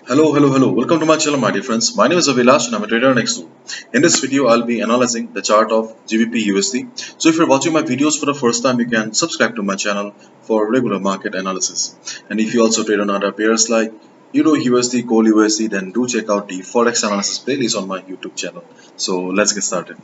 Hello. Welcome to my channel, my dear friends. My name is Avilash and I'm a trader next door. In this video, I'll be analyzing the chart of GBPUSD. So if you're watching my videos for the first time, you can subscribe to my channel for regular market analysis. And if you also trade on other pairs like Euro USD, Gold USD, then do check out the forex analysis playlist on my YouTube channel. So let's get started.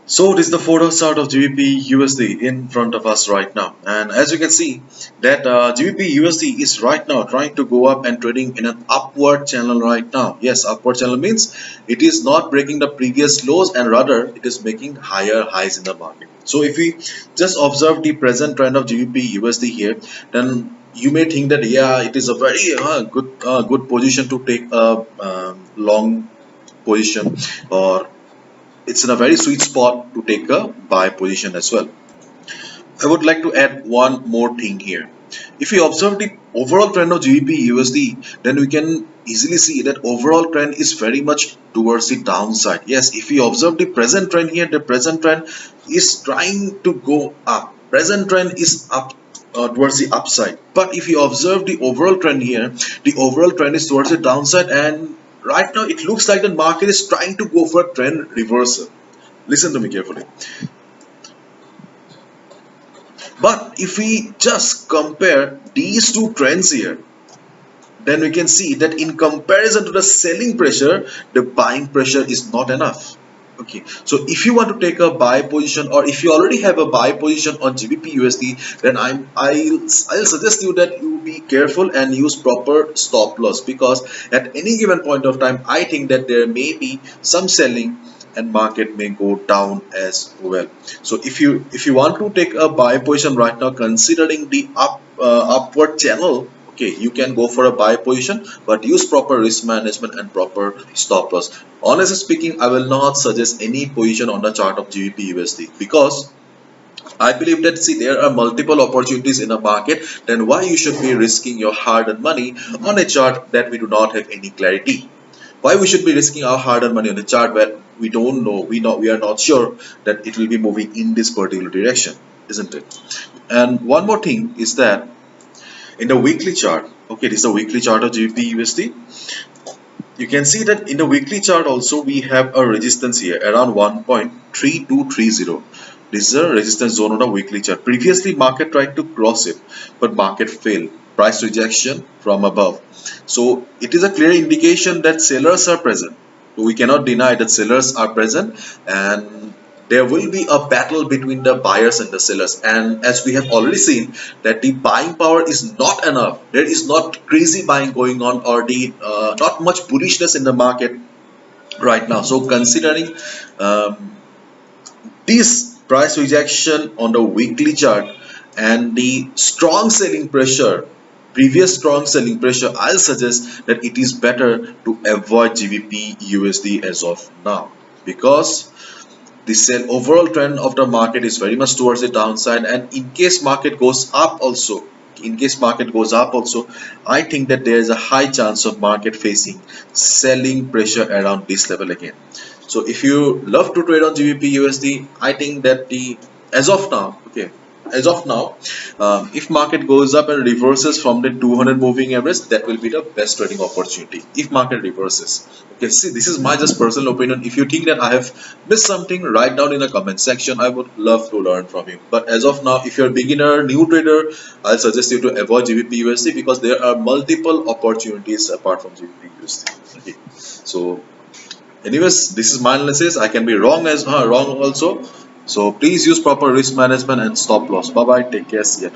So this is the photo chart of GBP USD in front of us right now, and as you can see that GBP USD is right now trying to go up and trading in an upward channel right now. Yes, upward channel means it is not breaking the previous lows and rather it is making higher highs in the market. So if we just observe the present trend of GBP USD here, then you may think that yeah, it is a very good position to take a long position, or it's in a very sweet spot to take a buy position as well. I would like to add one more thing here. If we observe the overall trend of GBP USD, then we can easily see that overall trend is very much towards the downside. Yes, if we observe the present trend here, the present trend is trying to go up. Present trend is up towards the upside. But if you observe the overall trend here, the overall trend is towards the downside, and right now it looks like the market is trying to go for a trend reversal. Listen to me carefully. But if we just compare these two trends here, then we can see that in comparison to the selling pressure, the buying pressure is not enough. Okay, so if you want to take a buy position, or if you already have a buy position on GBP USD, then I'll suggest you that you be careful and use proper stop loss, because at any given point of time I think that there may be some selling and market may go down as well. So if you want to take a buy position right now, considering the upward channel, okay, you can go for a buy position, but use proper risk management and proper stop loss. Honestly speaking, I will not suggest any position on the chart of GBP USD, because I believe that, see, there are multiple opportunities in the market. Then why you should be risking your hard-earned money on a chart that we do not have any clarity? Why we should be risking our hard-earned money on a chart where we don't know, we are not sure that it will be moving in this particular direction, isn't it? And one more thing is that in the weekly chart, okay, this is the weekly chart of GBP USD. You can see that in the weekly chart also we have a resistance here around 1.3230. This is a resistance zone on a weekly chart. Previously market tried to cross it, but market failed. Price rejection from above. So it is a clear indication that sellers are present. We cannot deny that sellers are present, and there will be a battle between the buyers and the sellers. And as we have already seen that the buying power is not enough, there is not crazy buying going on, or the not much bullishness in the market right now. So considering this price rejection on the weekly chart and the strong selling pressure, previous strong selling pressure, I'll suggest that it is better to avoid GBP USD as of now, because the sell overall trend of the market is very much towards the downside. And in case market goes up also, I think that there is a high chance of market facing selling pressure around this level again. So if you love to trade on GBP USD, I think that the as of now, okay, as of now, if market goes up and reverses from the 200 moving average, that will be the best trading opportunity if market reverses. Okay, see, this is my just personal opinion. If you think that I have missed something, write down in the comment section. I would love to learn from you. But as of now, if you're a beginner, new trader, I'll suggest you to avoid GBP USD, because there are multiple opportunities apart from GBP USD. Okay, so anyways, this is my analysis. I can be wrong also. So please use proper risk management and stop loss. Bye bye. Take care. See you.